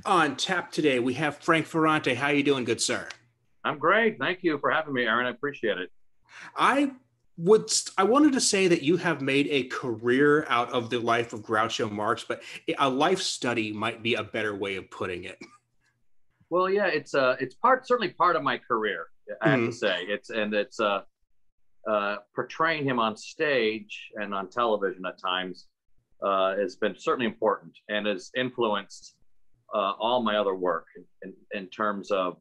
On tap today, we have Frank Ferrante. How you doing, good sir? I'm great. Thank you for having me, Aaron. I appreciate it. I I wanted to say that you have made a career out of the life of Groucho Marx, but a life study might be a better way of putting it. Well, yeah, it's certainly part of my career. I have to Mhm. say it's portraying him on stage and on television at times has been certainly important and has influenced all my other work in terms of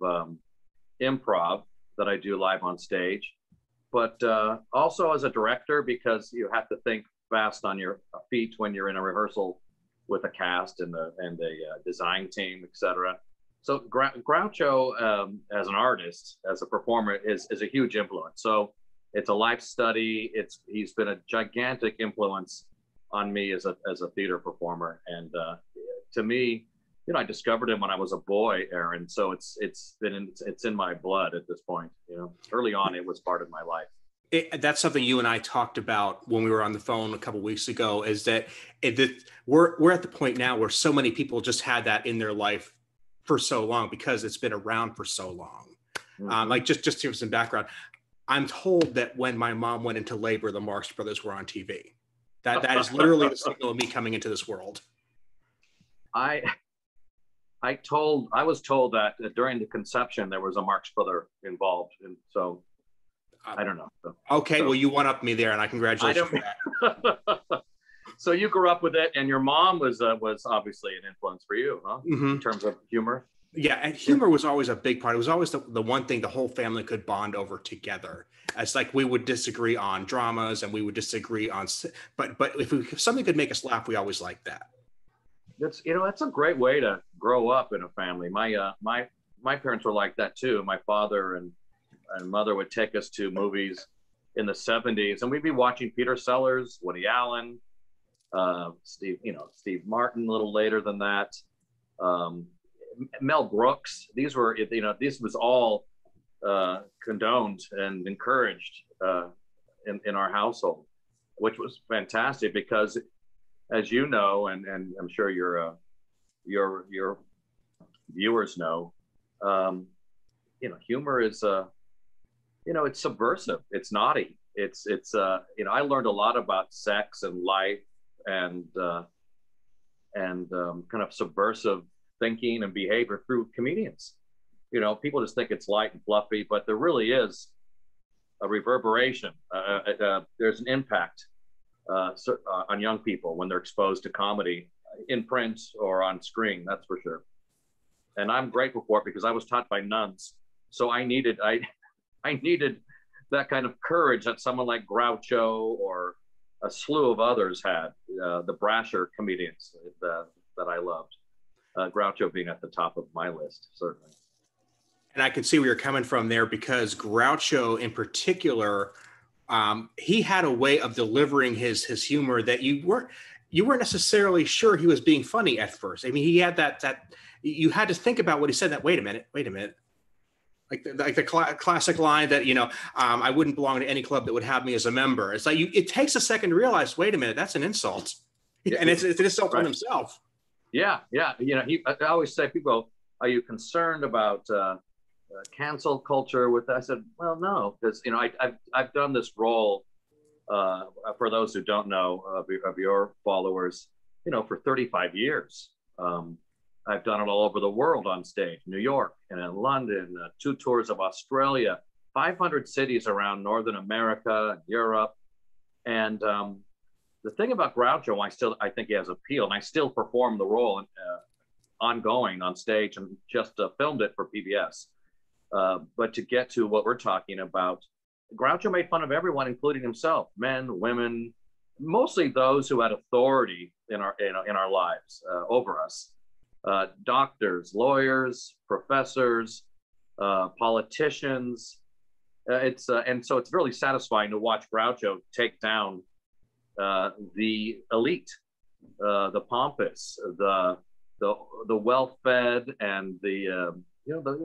improv that I do live on stage, but also as a director because you have to think fast on your feet when you're in a rehearsal with a cast and a design team, etc. So Groucho, as an artist, as a performer, is a huge influence. So it's a life study. He's been a gigantic influence on me as a theater performer, and to me, I discovered him when I was a boy, Aaron. So it's in my blood at this point. Early on, it was part of my life. That's something you and I talked about when we were on the phone a couple weeks ago. Is that we're at the point now where so many people just had that in their life for so long because it's been around for so long. Mm-hmm. Like just to give some background, I'm told that when my mom went into labor, the Marx Brothers were on TV. That is literally the signal of me coming into this world. I I was told that during the conception there was a Marx brother involved, and so I don't know. Okay, well, So you one up me there, and I I congratulate you don't. for that. So you grew up with it, and your mom was obviously an influence for you, huh? In Hmm. terms of humor. Yeah, and humor was always a big part. It was always the one thing the whole family could bond over together. It's like we would disagree on dramas, and we would disagree on, but if something could make us laugh, we always liked that. That's a great way to grow up in a family. My parents were like that too. My father and mother would take us to movies in the '70s, and we'd be watching Peter Sellers, Woody Allen, Steve Martin a little later than that. Um, Mel Brooks. This was all condoned and encouraged in our household, which was fantastic because, as you know, and I'm sure your viewers know, um, humor is it's subversive. It's naughty. I learned a lot about sex and life and kind of subversive thinking and behavior through comedians. People just think it's light and fluffy, but there really is a reverberation. There's an impact on young people when they're exposed to comedy in print or on screen. That's for sure. And I'm grateful for it because I was taught by nuns, so I needed that kind of courage that someone like Groucho or a slew of others had. The brasher comedians that I loved. Groucho being at the top of my list, certainly. And I can see where you're coming from there because Groucho, in particular, he had a way of delivering his humor that you weren't necessarily sure he was being funny at first. I mean, he had that you had to think about what he said. That wait a minute, like the classic line that I wouldn't belong to any club that would have me as a member. It's like it takes a second to realize, wait a minute, that's an insult, and it's an insult on Right. himself. Yeah, yeah. I always say, people, are you concerned about cancel culture? I said, well, no, because I've done this role for those who don't know of your followers, for 35 years. I've done it all over the world on stage, New York and in London, 2 tours of Australia, 500 cities around Northern America, Europe, and the thing about Groucho, I think he has appeal, and I still perform the role ongoing on stage, and just filmed it for PBS. But to get to what we're talking about, Groucho made fun of everyone, including himself, men, women, mostly those who had authority in our lives over us, doctors, lawyers, professors, politicians. And so it's really satisfying to watch Groucho take down the elite, the pompous, the well-fed, and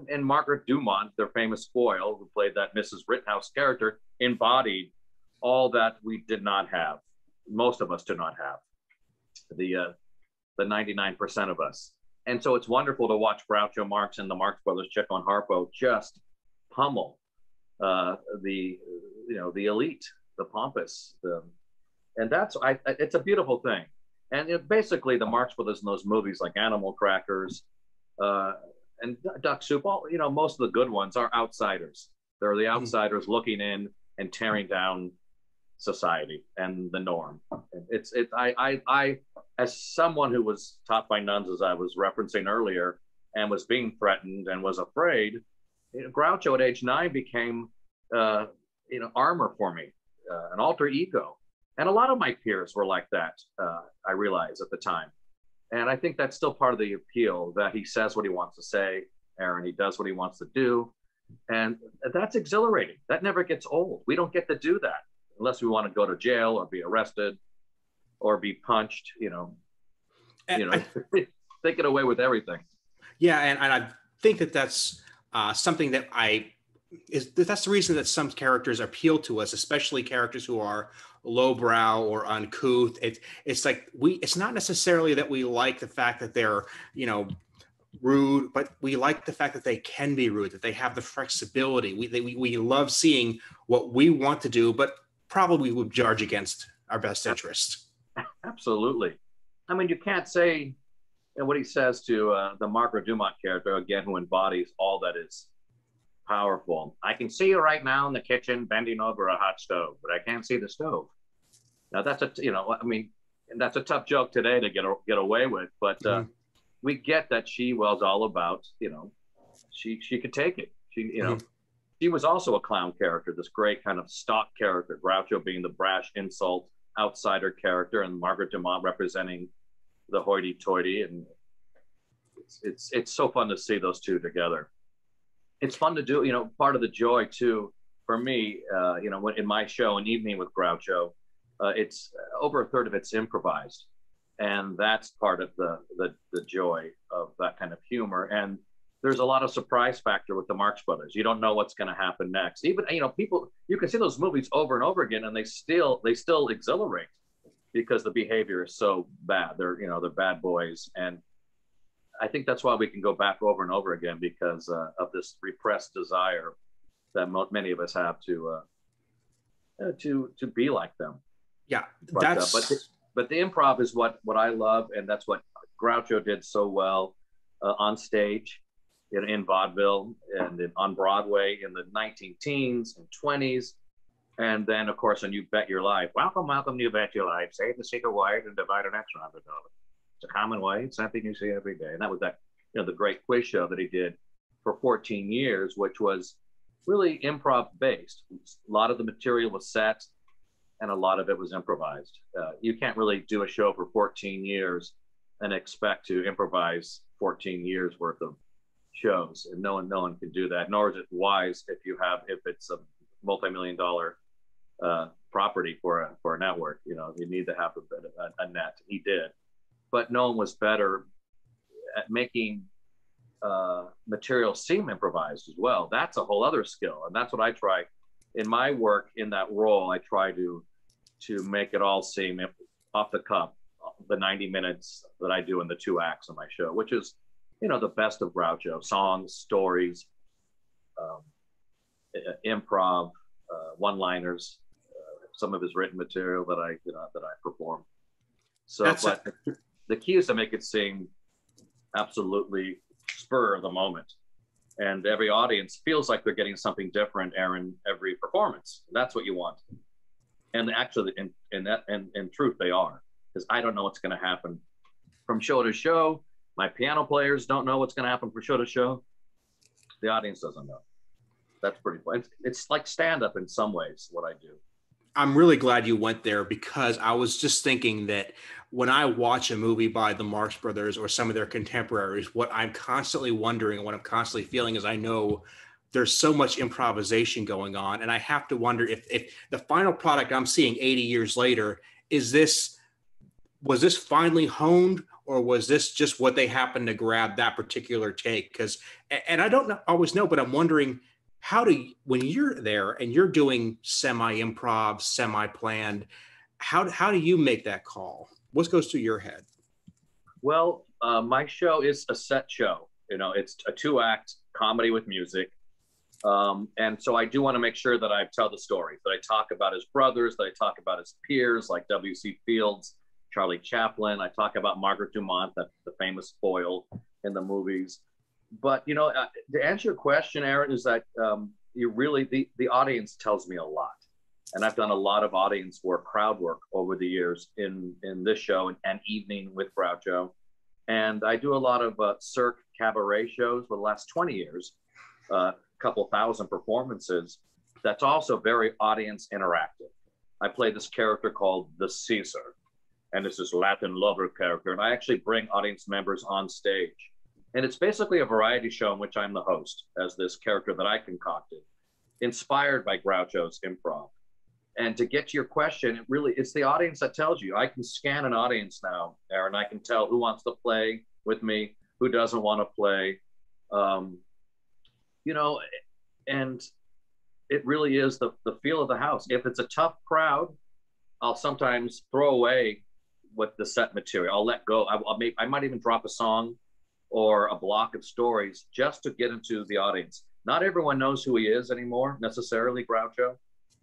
and Margaret Dumont, their famous foil, who played that Mrs. Rittenhouse character, embodied all that we did not have. Most of us did not have. The 99% of us. And so it's wonderful to watch Groucho Marx and the Marx Brothers, Chico and Harpo, just pummel the elite, the pompous, and it's a beautiful thing. And basically, the Marx Brothers in those movies, like Animal Crackers and Duck Soup, most of the good ones are outsiders. They're the outsiders looking in and tearing down society and the norm. I as someone who was taught by nuns, as I was referencing earlier, and was being threatened and was afraid, Groucho at age 9 became armor for me, an alter ego. And a lot of my peers were like that, I realized at the time. And I think that's still part of the appeal, that he says what he wants to say, Aaron, he does what he wants to do. And that's exhilarating. That never gets old. We don't get to do that unless we want to go to jail or be arrested or be punched, they get away with everything. Yeah, and I think that's something that that's the reason that some characters appeal to us, especially characters who are lowbrow or uncouth. It's like it's not necessarily that we like the fact that they're, rude, but we like the fact that they can be rude, that they have the flexibility. We love seeing what we want to do, but probably would judge against our best interest. Absolutely. I mean, you can't say what he says to the Margaret Dumont character, again, who embodies all that is powerful. I can see you right now in the kitchen bending over a hot stove, but I can't see the stove. Now that's that's a tough joke today to get away with, but we get that she was all about, she could take it. She was also a clown character, this great kind of stock character, Groucho being the brash insult outsider character, and Margaret Dumont representing the hoity-toity. And it's so fun to see those two together. It's fun to do, part of the joy too, for me, in my show, An Evening with Groucho, it's over a third of it's improvised. And that's part of the joy of that kind of humor. And there's a lot of surprise factor with the Marx Brothers. You don't know what's going to happen next. Even, people, you can see those movies over and over again, and they still exhilarate because the behavior is so bad. They're bad boys. And I think that's why we can go back over and over again, because of this repressed desire that many of us have to be like them. Yeah, but the improv is what I love, and that's what Groucho did so well on stage, in vaudeville, and on Broadway in the 19-teens and 20s, and then of course on You Bet Your Life. Welcome, You Bet Your Life. Save the secret wide and divide an extra $100. It's a common way. It's something you see every day. And that was the great quiz show that he did for 14 years, which was really improv based. A lot of the material was set, and a lot of it was improvised. You can't really do a show for 14 years and expect to improvise 14 years worth of shows, and no one can do that. Nor is it wise if it's a multi-million-dollar property for a network. You need to have a net. He did, but no one was better at making material seem improvised as well. That's a whole other skill, and that's what I try in my work in that role. I try to make it all seem off the cuff, the 90 minutes that I do in the 2 acts of my show, which is, the best of Groucho: songs, stories, improv, one-liners, some of his written material that I perform. So, but the key is to make it seem absolutely spur of the moment, and every audience feels like they're getting something different, Aaron, every performance. That's what you want. And actually, in truth, they are, because I don't know what's going to happen from show to show. My piano players don't know what's going to happen from show to show. The audience doesn't know. That's pretty fun. It's like stand-up in some ways, what I do. I'm really glad you went there, because I was just thinking that when I watch a movie by the Marx Brothers or some of their contemporaries, what I'm constantly wondering and what I'm constantly feeling is I know there's so much improvisation going on. And I have to wonder if the final product I'm seeing 80 years later, was this finally honed, or was this just what they happened to grab that particular take? And I don't always know, but I'm wondering, when you're there and you're doing semi-improv, semi-planned, how do you make that call? What goes through your head? Well, My show is a set show. You know, it's a 2-act comedy with music. And so I do want to make sure that I tell the story, that I talk about his brothers, that I talk about his peers like W.C. Fields, Charlie Chaplin. I talk about Margaret Dumont, the famous foil in the movies. But, you know, to answer your question, Aaron, is that you really, the audience tells me a lot. And I've done a lot of audience work, crowd work over the years in this show and Evening with Groucho. And I do a lot of Cirque cabaret shows for the last 20 years, a couple thousand performances. That's also very audience interactive. I play this character called the Caesar, and it's this Latin lover character. And I actually bring audience members on stage. And it's basically a variety show in which I'm the host as this character that I concocted, inspired by Groucho's improv. And to get to your question, it's the audience that tells you. I can scan an audience now, Aaron. I can tell who wants to play with me, who doesn't want to play. You know, and it really is the feel of the house. If it's a tough crowd, I'll sometimes throw away with the set material. I'll let go. I might even drop a song or a block of stories just to get into the audience. Not everyone knows who he is anymore, necessarily, Groucho.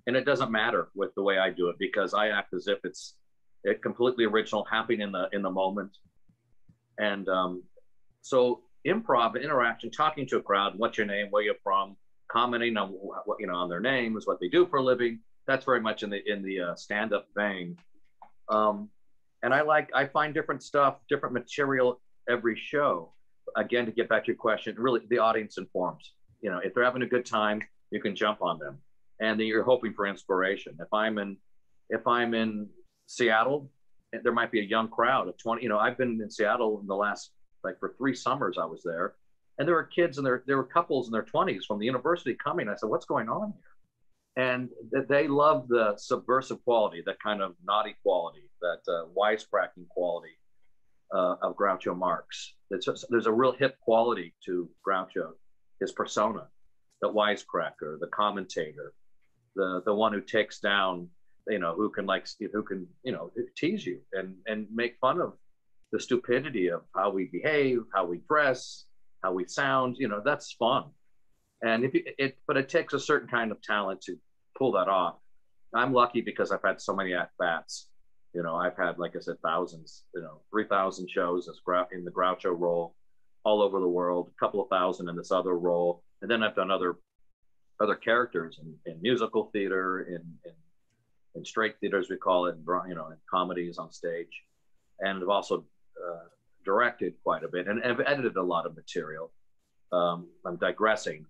And it doesn't matter with the way I do it, because I act as if it's completely original, happening in the moment. And so improv, interaction, talking to a crowd, what's your name, where you're from, commenting on what, you know, on their names, what they do for a living. That's very much in the stand-up vein. And I find different stuff, different material every show. Again, to get back to your question, really the audience informs. You know, if they're having a good time, you can jump on them. And then you're hoping for inspiration. If I'm in Seattle, there might be a young crowd of 20. You know, I've been in Seattle in the last, like, for 3 summers I was there, and there were kids and there were couples in their 20s from the university coming. I said, what's going on here? And they love the subversive quality, that kind of naughty quality, that wisecracking quality of Groucho Marx. There's a real hip quality to Groucho, his persona, the wisecracker, the commentator, the one who takes down, you know, who can you know, tease you and make fun of the stupidity of how we behave, how we dress, how we sound. You know, that's fun. And but it takes a certain kind of talent to pull that off. I'm lucky because I've had so many at-bats. You know, I've had, like I said, thousands, you know, 3,000 shows in the Groucho role all over the world, a couple of thousand in this other role. And then I've done other characters in musical theater, in straight theater, as we call it, you know, in comedies on stage. And I've also directed quite a bit, and I've edited a lot of material. I'm digressing,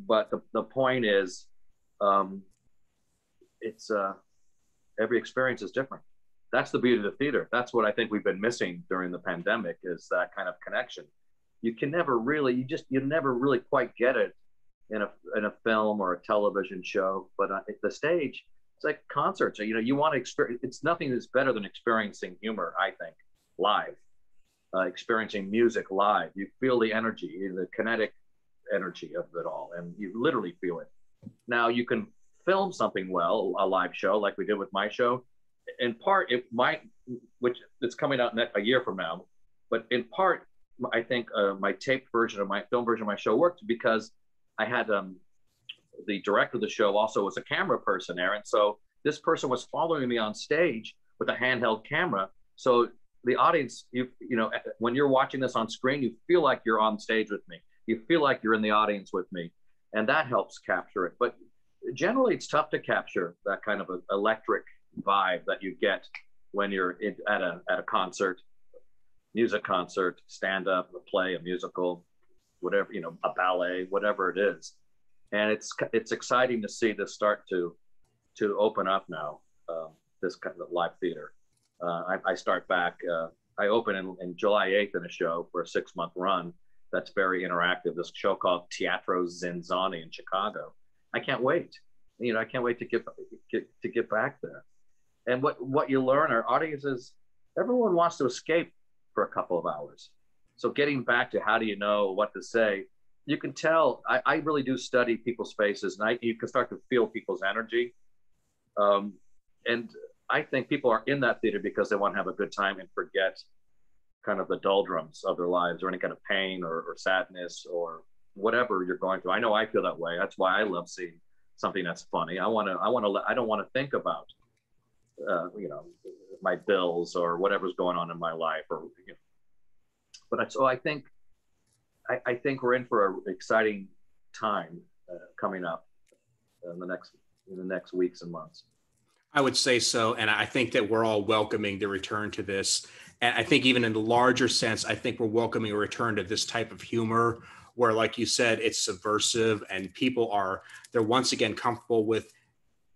but the point is, it's every experience is different. That's the beauty of the theater. That's what I think we've been missing during the pandemic, is that kind of connection. You never really quite get it in a film or a television show, but the stage, it's like concerts. You know, you want to experience. It's nothing that's better than experiencing humor, I think, live. Experiencing music live, you feel the energy, the kinetic energy of it all, and you literally feel it. Now you can film something well, a live show like we did with my show. In part, it might, which it's coming out a year from now, but in part, I think my taped version of my film version of my show worked because I had the director of the show also was a camera person, Aaron. So this person was following me on stage with a handheld camera. So the audience, you know, when you're watching this on screen, you feel like you're on stage with me. You feel like you're in the audience with me, and that helps capture it. But generally, it's tough to capture that kind of electric vibe that you get when you're at a concert, music concert, stand up, a play, a musical, whatever, you know, a ballet, whatever it is. And it's exciting to see this start to open up now, this kind of live theater. I start back, I open in July 8th in a show for a 6-month run that's very interactive, this show called Teatro ZinZanni in Chicago. I can't wait. You know, I can't wait to get back there. And what you learn, our audiences, everyone wants to escape for a couple of hours. So getting back to how do you know what to say, you can tell, I really do study people's faces, and you can start to feel people's energy. And I think people are in that theater because they want to have a good time and forget kind of the doldrums of their lives, or any kind of pain or sadness or whatever you're going through. I know I feel that way. That's why I love seeing something that's funny. I don't want to think about, you know, my bills or whatever's going on in my life, or, you know. But so I think we're in for an exciting time coming up in the next weeks and months. I would say so. And I think that we're all welcoming the return to this. And I think even in the larger sense, I think we're welcoming a return to this type of humor where, like you said, it's subversive and they're once again comfortable with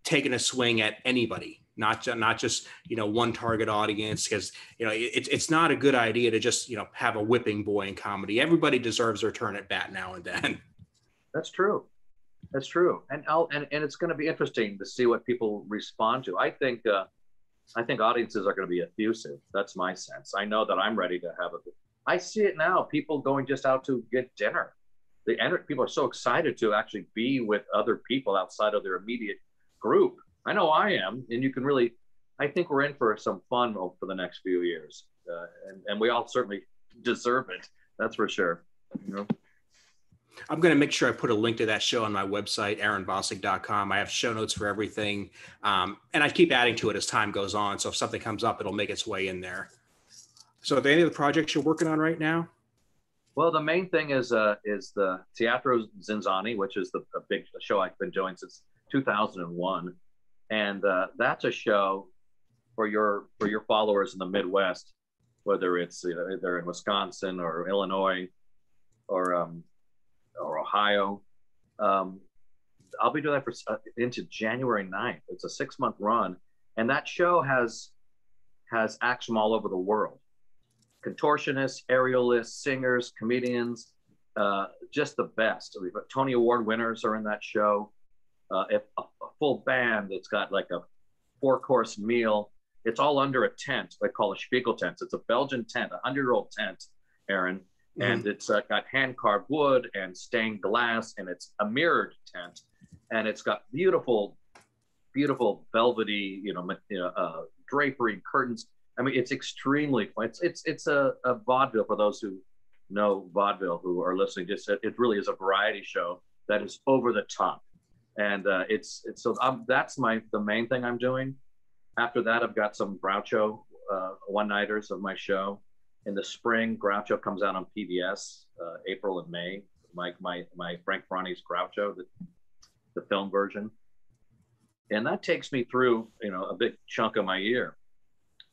taking a swing at anybody, not just, you know, one target audience, because, you know, it's not a good idea to just, you know, have a whipping boy in comedy. Everybody deserves their turn at bat now and then. That's true. That's true. And it's going to be interesting to see what people respond to. I think audiences are going to be effusive. That's my sense. I know that I'm ready to have I see it now. People going just out to get dinner. People are so excited to actually be with other people outside of their immediate group. I know I am. And I think we're in for some fun for the next few years. And we all certainly deserve it. That's for sure. You know? I'm going to make sure I put a link to that show on my website, aaronbossig.com. I have show notes for everything. And I keep adding to it as time goes on. So if something comes up, it'll make its way in there. So are there any of the projects you're working on right now? Well, the main thing is the Teatro ZinZanni, which is a big show I've been doing since 2001. And that's a show for your followers in the Midwest, whether it's, you know, they're in Wisconsin or Illinois or Ohio. I'll be doing that for into January 9th. It's a 6-month run, and that show has acts from all over the world. Contortionists, aerialists, singers, comedians, just the best. We've got Tony Award winners are in that show. A full band that's got like a 4-course meal. It's all under a tent they call a Spiegel tent. It's a Belgian tent, a 100-year-old tent, Aaron. And it's got hand-carved wood and stained glass, and it's a mirrored tent, and it's got beautiful, beautiful velvety, you know, drapery, curtains. I mean, it's extremely fun. It's a vaudeville for those who know vaudeville who are listening. It really is a variety show that is over the top, and that's the main thing I'm doing. After that, I've got some Groucho one-nighters of my show. In the spring, Groucho comes out on PBS, April and May. My Frank Ferrante's Groucho, the film version, and that takes me through, you know, a big chunk of my year.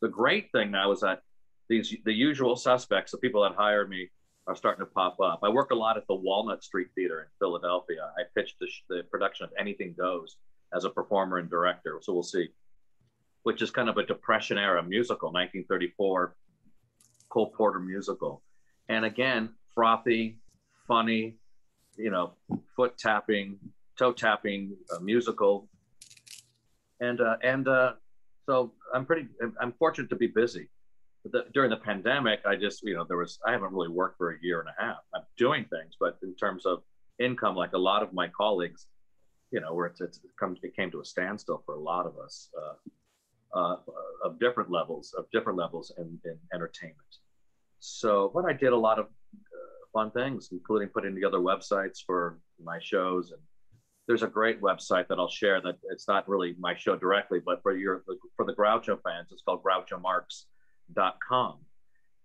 The great thing now is that the usual suspects, the people that hired me, are starting to pop up. I work a lot at the Walnut Street Theater in Philadelphia. I pitched the production of Anything Goes as a performer and director, so we'll see, which is kind of a Depression era musical, 1934. Cole Porter musical. And again, frothy, funny, you know, foot tapping, toe tapping musical. And so I'm fortunate to be busy. During the pandemic, I haven't really worked for a year and a half. I'm doing things, but in terms of income, like a lot of my colleagues, you know, where it came to a standstill for a lot of us. Of different levels in entertainment. So, but I did a lot of fun things, including putting together websites for my shows. And there's a great website that I'll share that it's not really my show directly, but for the Groucho fans, it's called GrouchoMarx.com.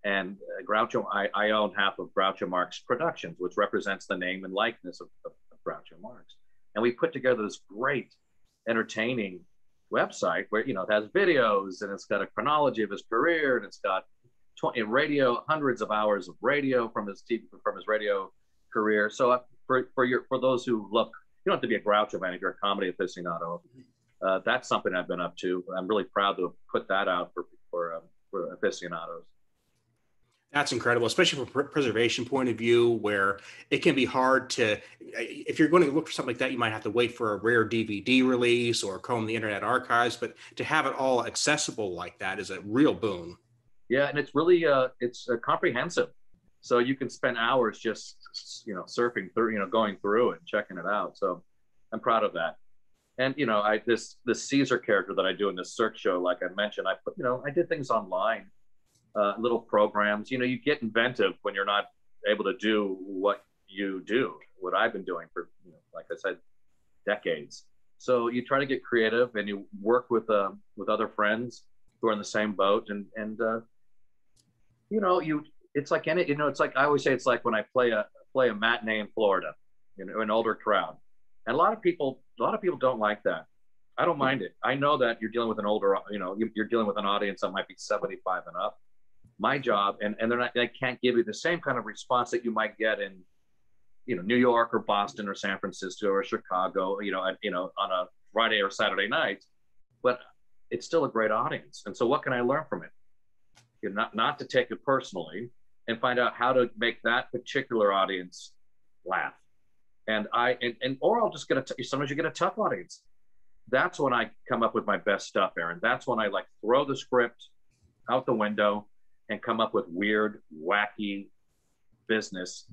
And Groucho, I own half of Groucho Marx Productions, which represents the name and likeness of Groucho Marx. And we put together this great, entertaining website where, you know, it has videos and it's got a chronology of his career, and it's got hundreds of hours of radio from his radio career. So for those who look, you don't have to be a Groucho fan if you're a comedy aficionado. That's something I've been up to. I'm really proud to have put that out for aficionados. That's incredible, especially from a preservation point of view, where it can be hard to, if you're going to look for something like that, you might have to wait for a rare DVD release or comb the internet archives, but to have it all accessible like that is a real boon. Yeah, and it's really, it's comprehensive. So you can spend hours just, you know, surfing through, you know, going through it and checking it out. So I'm proud of that. And, you know, this Caesar character that I do in this Cirque show, like I mentioned, I did things online. little programs. You know, you get inventive when you're not able to do what you do, what I've been doing for, you know, like I said, decades. So you try to get creative, and you work with other friends who are in the same boat, and you know, it's like any, you know, it's like I always say, it's like when I play a matinee in Florida, you know, an older crowd, and a lot of people don't like that. I don't mind it. I know that you're dealing with an older, you know, you're dealing with an audience that might be 75 and up. My job, and they can't give you the same kind of response that you might get in, you know, New York or Boston or San Francisco or Chicago, you know, on a Friday or Saturday night, but it's still a great audience. And so what can I learn from it? You know, not to take it personally, and find out how to make that particular audience laugh. And or I'll just sometimes you get a tough audience. That's when I come up with my best stuff, Aaron. That's when I like throw the script out the window and come up with weird, wacky business.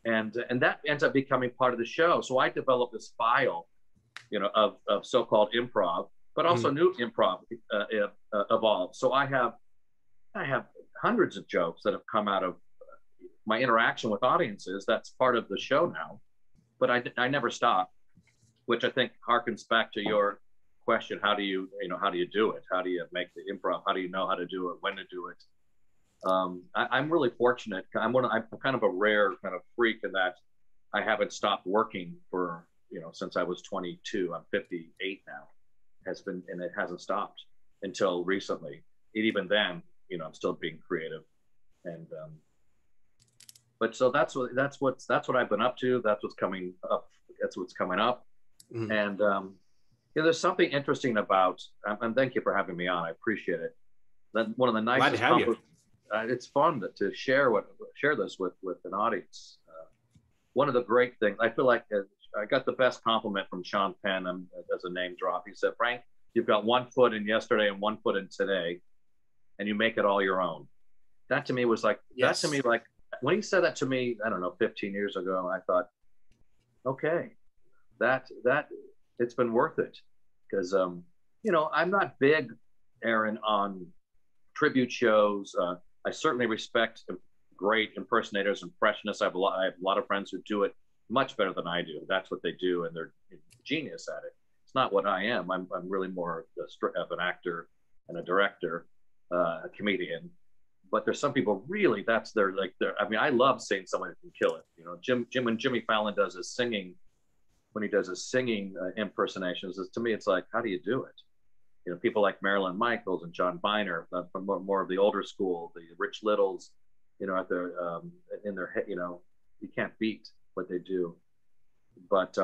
And that ends up becoming part of the show. So I developed this file, you know, of so-called improv, but also new improv evolved. So I have hundreds of jokes that have come out of my interaction with audiences. That's part of the show now, but I never stop, which I think harkens back to your question. How do you do it? How do you make the improv? How do you know how to do it, when to do it? I'm really fortunate. I'm kind of a rare kind of freak in that I haven't stopped working for, you know, since I was 22. I'm 58 now. And it hasn't stopped until recently. Even then, you know, I'm still being creative. And but so that's what I've been up to. That's what's coming up. That's what's coming up. Mm-hmm. And yeah, there's something interesting about. And thank you for having me on. I appreciate it. Then one of the nicest. Glad to have you. It's fun to share this with an audience. One of the great things, I feel like I got the best compliment from Sean Penn as a name drop. He said, "Frank, you've got 1 foot in yesterday and 1 foot in today, and you make it all your own." That to me was like, yes. That to me, like when he said that to me, I don't know, 15 years ago, I thought, okay, that it's been worth it. Because, you know, I'm not big, Aaron, on tribute shows. I certainly respect great impersonators, impressionists. I have a lot of friends who do it much better than I do. That's what they do, and they're genius at it. It's not what I am. I'm really more of an actor and a director, a comedian. But there's some people really, I mean, I love seeing someone who can kill it. You know, when Jimmy Fallon does his singing, impersonations, to me, it's like, how do you do it? You know, people like Marilyn Michaels and John Biner from more of the older school, the Rich Littles, you know, in their head, you know, you can't beat what they do. But,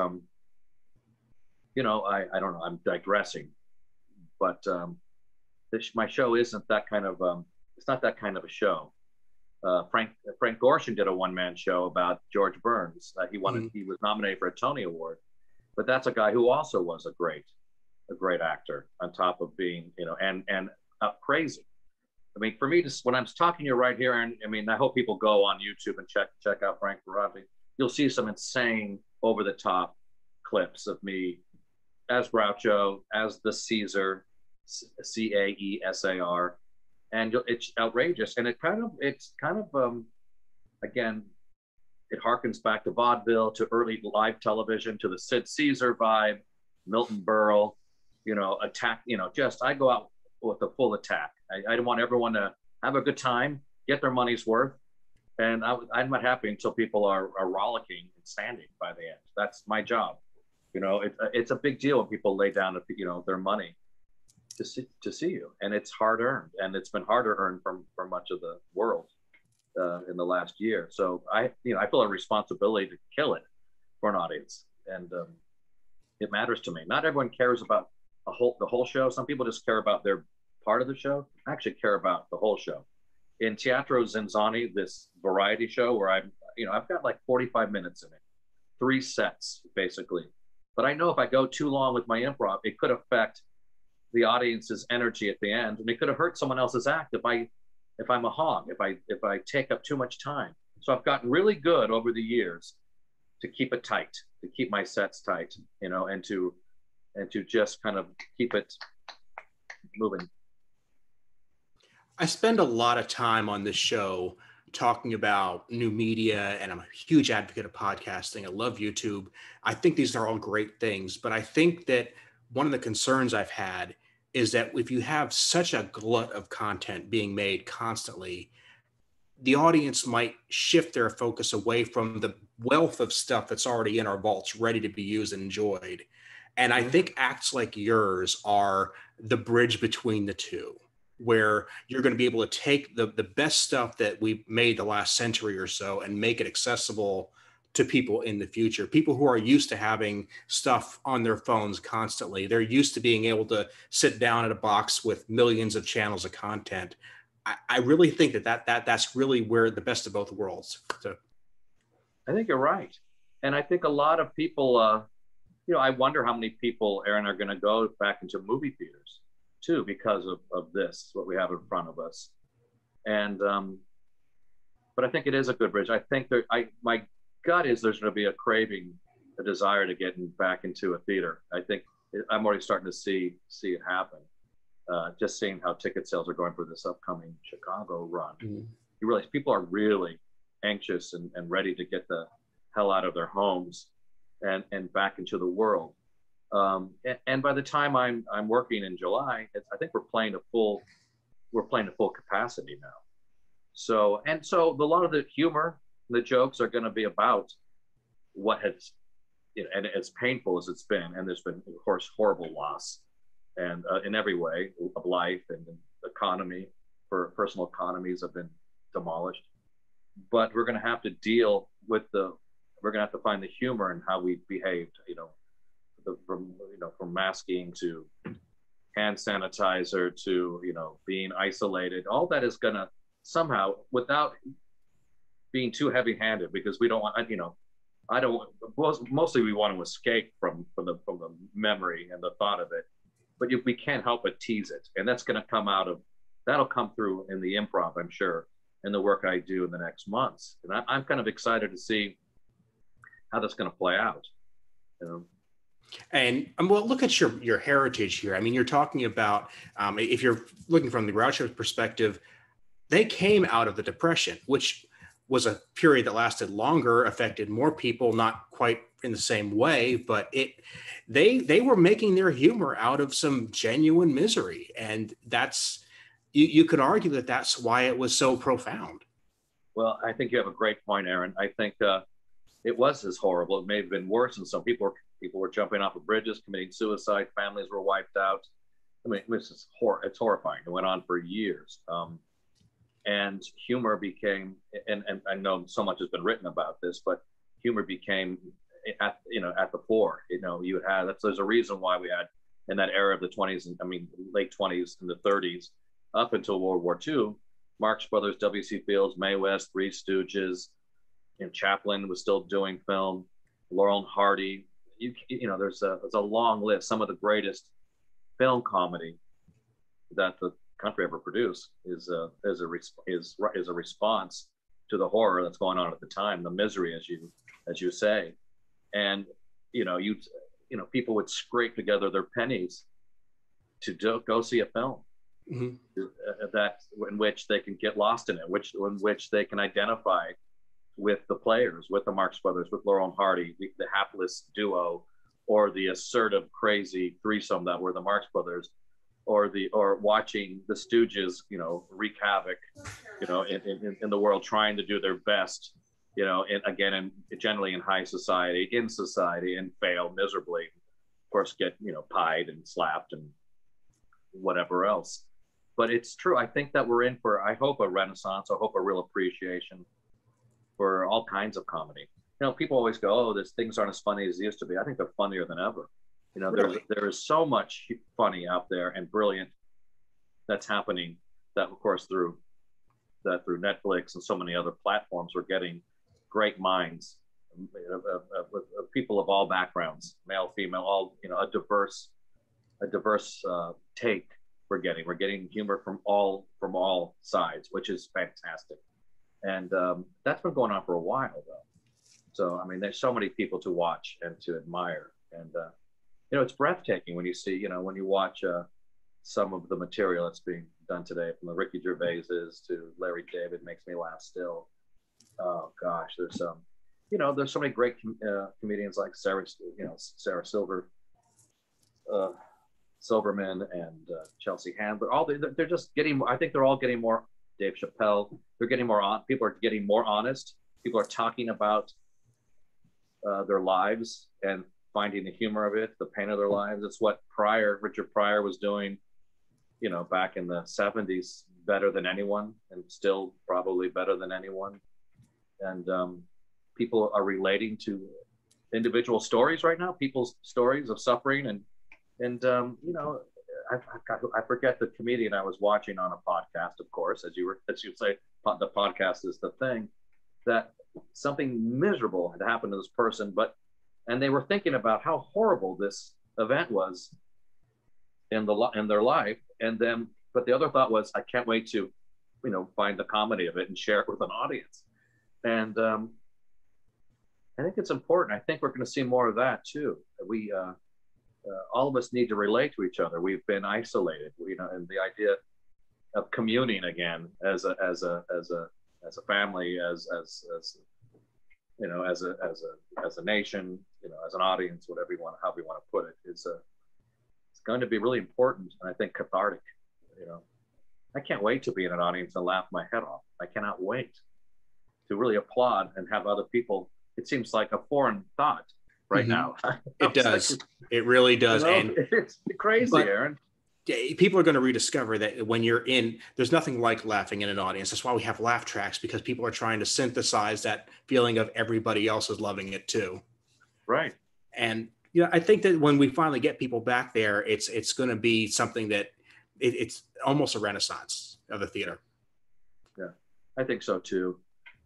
you know, I don't know, I'm digressing, but my show isn't that kind of, it's not that kind of a show. Frank Gorshin did a one-man show about George Burns. He was nominated for a Tony Award, but that's a guy who also was a great actor, on top of being, you know, and crazy. I mean, for me, when I'm talking to you right here, and I mean, I hope people go on YouTube and check out Frank Ferrante. You'll see some insane, over-the-top clips of me as Groucho, as the Caesar, Caesar, and it's outrageous. And it's kind of again, it harkens back to vaudeville, to early live television, to the Sid Caesar vibe, Milton Berle, you know, attack, you know, just I go out with a full attack. I want everyone to have a good time, get their money's worth. And I'm not happy until people are rollicking and standing by the end. That's my job. You know, it's a big deal when people lay down, you know, their money to see you, and it's hard earned, and it's been harder earned for much of the world in the last year. So I feel a responsibility to kill it for an audience, and it matters to me. Not everyone cares about the whole show. Some people just care about their part of the show. I actually care about the whole show. In Teatro ZinZanni, this variety show where I've got like 45 minutes in it, 3 sets basically. But I know if I go too long with my improv, it could affect the audience's energy at the end, and it could have hurt someone else's act if I'm a hog, if I take up too much time. So I've gotten really good over the years to keep it tight, to keep my sets tight, you know, and to just kind of keep it moving. I spend a lot of time on this show talking about new media, and I'm a huge advocate of podcasting. I love YouTube. I think these are all great things, but I think that one of the concerns I've had is that if you have such a glut of content being made constantly, the audience might shift their focus away from the wealth of stuff that's already in our vaults, ready to be used and enjoyed. And I think acts like yours are the bridge between the two, where you're going to be able to take the best stuff that we've made the last century or so and make it accessible to people in the future. People who are used to having stuff on their phones constantly. They're used to being able to sit down at a box with millions of channels of content. I really think that's really where the best of both worlds. So I think you're right. And I think a lot of people, you know, I wonder how many people, Aaron, are going to go back into movie theaters too because of this, what we have in front of us. And, but I think it is a good bridge. I think my gut is there's going to be a craving, a desire to get back into a theater. I think I'm already starting to see it happen. Just seeing how ticket sales are going for this upcoming Chicago run. You realize people are really anxious and ready to get the hell out of their homes and back into the world. And by the time I'm working in July, I think we're playing to full capacity now. So a lot of the humor, the jokes are going to be about what has, you know, and as painful as it's been, and there's been, of course, horrible loss. And in every way of life and economy, for personal economies have been demolished. But we're going to have to deal with we're going to have to find the humor in how we behaved, you know, from masking to hand sanitizer to, you know, being isolated. All that is going to somehow, without being too heavy-handed, because we don't want, you know, mostly we want to escape from the memory and the thought of it. But we can't help but tease it. And that's going to that'll come through in the improv, I'm sure, in the work I do in the next months. And I'm kind of excited to see how that's going to play out. You know? And well, look at your heritage here. I mean, you're talking about, if you're looking from the Groucho perspective, they came out of the Depression, which was a period that lasted longer, affected more people, not quite in the same way, but they were making their humor out of some genuine misery. And that's, you could argue that that's why it was so profound. Well, I think you have a great point, Aaron. I think it was as horrible. It may have been worse. And some people were jumping off of bridges, committing suicide. Families were wiped out. I mean, it's horrifying. It went on for years. And humor became, and I know so much has been written about this, but humor became at the fore. You know, there's a reason why we had in that era of the 20s, and I mean late 20s and the 30s, up until World War II, Marx Brothers, W.C. Fields, Mae West, Three Stooges, and Chaplin was still doing film. Laurel and Hardy. You know, there's a long list. Some of the greatest film comedy that the country ever produced is a response to the horror that's going on at the time, the misery, as you say. And you know, people would scrape together their pennies to go see a film that in which they can get lost in it, in which they can identify with the players, with the Marx Brothers, with Laurel and Hardy, the hapless duo, or the assertive, crazy threesome that were the Marx Brothers, or watching the Stooges, you know, wreak havoc, you know, in the world, trying to do their best, you know, and generally in high society, and fail miserably. Of course, get, you know, pied and slapped and whatever else. But it's true. I think that we're in for, I hope, a renaissance. I hope a real appreciation for all kinds of comedy. You know, people always go, "Oh, things aren't as funny as they used to be." I think they're funnier than ever. You know, really? there is so much funny out there and brilliant that's happening. That, of course, through Netflix and so many other platforms, we're getting great minds of people of all backgrounds, male, female, all, you know, a diverse take. We're getting humor from all sides, which is fantastic. And that's been going on for a while, though. So, I mean, there's so many people to watch and to admire. And, you know, it's breathtaking when you see, you know, when you watch some of the material that's being done today, from the Ricky Gervaises to Larry David, makes me laugh still. Oh gosh, there's there's so many great comedians like Sarah Silverman and Chelsea Handler. They're just getting. I think they're all getting more. Dave Chappelle. They're getting more on. People are getting more honest. People are talking about their lives and finding the humor of it, the pain of their lives. It's what Richard Pryor was doing, back in the 70s, better than anyone, and still probably better than anyone. And people are relating to individual stories right now, people's stories of suffering. And I forget the comedian I was watching on a podcast, of course, as you say, the podcast is the thing, that something miserable had happened to this person, and they were thinking about how horrible this event was in their life. And then, but the other thought was, I can't wait to, find the comedy of it and share it with an audience. And I think it's important. I think we're going to see more of that too. We, all of us need to relate to each other. We've been isolated, and the idea of communing again as a family, as a nation, as an audience, however we want to put it, it's going to be really important, and I think cathartic. I can't wait to be in an audience and laugh my head off. I cannot wait to really applaud and have other people. It seems like a foreign thought right now. It does. It really does. And it's crazy, Aaron. People are going to rediscover that when you're there's nothing like laughing in an audience. That's why we have laugh tracks, because people are trying to synthesize that feeling of everybody else is loving it too. Right. And, I think that when we finally get people back there, it's going to be something that it's almost a renaissance of the theater. Yeah, I think so too.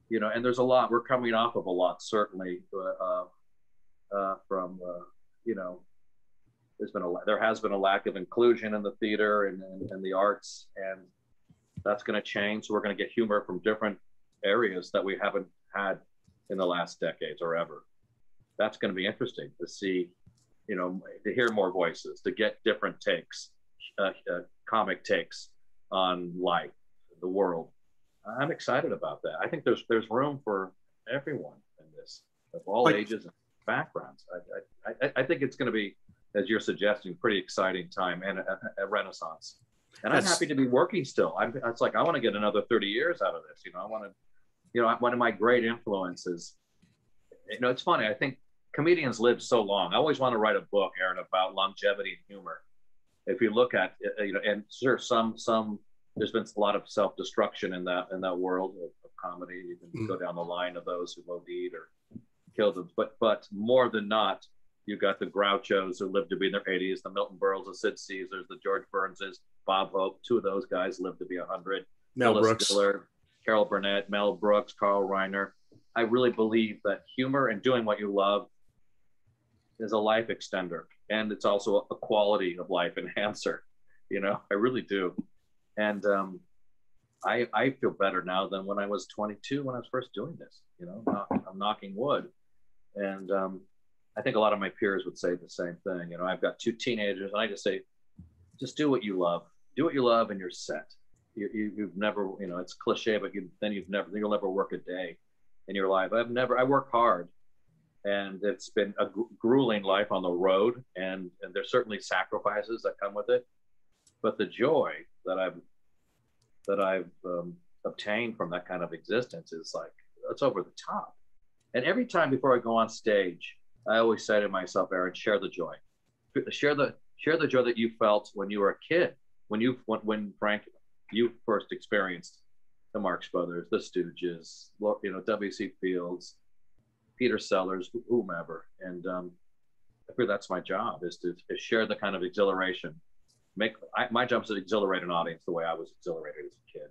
And there's a lot, we're coming off of a lot, certainly, from there has been a lack of inclusion in the theater and the arts, and that's going to change. So we're going to get humor from different areas that we haven't had in the last decades or ever. That's going to be interesting to see, to hear more voices, to get different takes, comic takes on life, the world. I'm excited about that. I think there's room for everyone in this, of all ages and backgrounds. I think it's going to be, as you're suggesting, pretty exciting time and a renaissance. And I'm happy to be working still. It's like, I want to get another 30 years out of this. I want to, one of my great influences, it's funny. I think comedians live so long. I always want to write a book, Aaron, about longevity and humor. If you look at, and sure, there's been a lot of self-destruction in that world of comedy. You can go down the line of those who OD'd or killed them. But more than not, you got the Grouchos who lived to be in their 80s, the Milton Berles, the Sid Caesars, the George Burnses, Bob Hope. Two of those guys lived to be 100. Mel Brooks, Dillard, Carol Burnett, Mel Brooks, Carl Reiner. I really believe that humor and doing what you love is a life extender, and it's also a quality of life enhancer. I really do. And I feel better now than when I was 22 when I was first doing this. I'm knocking wood, and I think a lot of my peers would say the same thing. I've got two teenagers, and I just say, just do what you love. Do what you love, and you're set. You've never, it's cliche, but you'll never work a day in your life. I work hard, and it's been a grueling life on the road, and there's certainly sacrifices that come with it. But the joy that I've obtained from that kind of existence is like, it's over the top. And every time before I go on stage, I always say to myself, Aaron, share the joy. Share the joy that you felt when you were a kid, when Frank, you first experienced the Marx Brothers, the Stooges, W.C. Fields, Peter Sellers, whomever. And I feel that's my job, is to share the kind of exhilaration. My job is to exhilarate an audience the way I was exhilarated as a kid.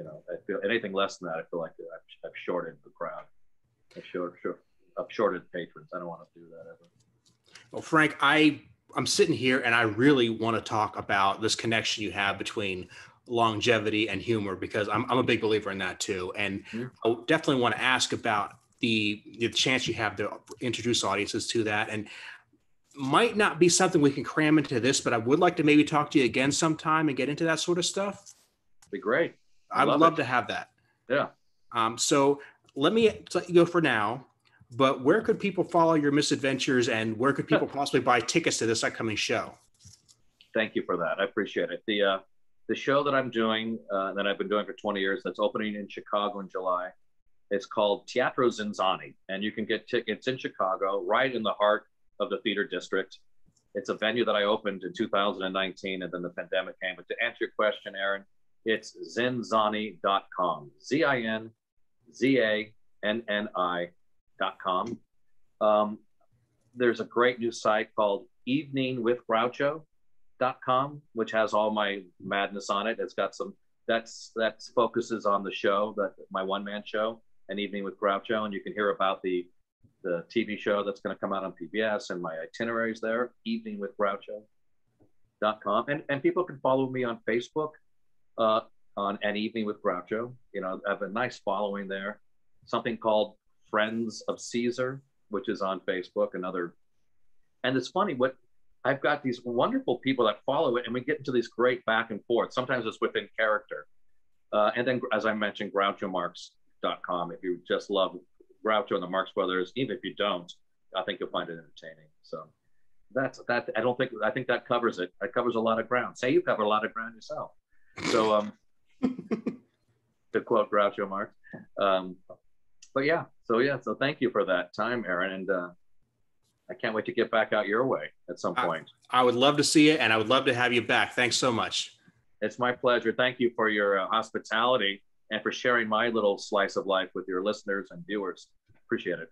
I feel anything less than that, I feel like I've shorted the crowd. I've shorted patrons. I don't want to do that ever. Well, Frank, I'm sitting here and I really want to talk about this connection you have between longevity and humor, because I'm a big believer in that too. And I definitely want to ask about the chance you have to introduce audiences to that. And might not be something we can cram into this, but I would like to maybe talk to you again sometime and get into that sort of stuff. Be great. I would love to have that. Yeah. So let me let you go for now, but where could people follow your misadventures, and where could people possibly buy tickets to this upcoming show? Thank you for that. I appreciate it. The show that I'm doing, that I've been doing for 20 years, that's opening in Chicago in July. It's called Teatro ZinZanni, and you can get tickets in Chicago, right in the heart of the theater district. It's a venue that I opened in 2019, and then the pandemic came. But to answer your question, Aaron, it's zinzanni.com, ZinZanni.com. There's a great new site called eveningwithgroucho.com, which has all my madness on it. It's got some, that focuses on the show, my one-man show, An Evening with Groucho, and you can hear about the TV show that's going to come out on PBS and my itineraries there, eveningwithgroucho.com. And people can follow me on Facebook on An Evening with Groucho. You know, I have a nice following there. Something called Friends of Caesar, which is on Facebook, and it's funny, I've got these wonderful people that follow it, and we get into these great back and forth. Sometimes it's within character. And then, as I mentioned, GrouchoMarx.com. If you just love Groucho and the Marx Brothers, even if you don't, I think you'll find it entertaining. So that's that. I think that covers it. That covers a lot of ground. Say you cover a lot of ground yourself. So to quote Groucho Marx. But yeah, so thank you for that time, Aaron, and I can't wait to get back out your way at some point. I would love to see it, and I would love to have you back. Thanks so much. It's my pleasure. Thank you for your hospitality and for sharing my little slice of life with your listeners and viewers. Appreciate it.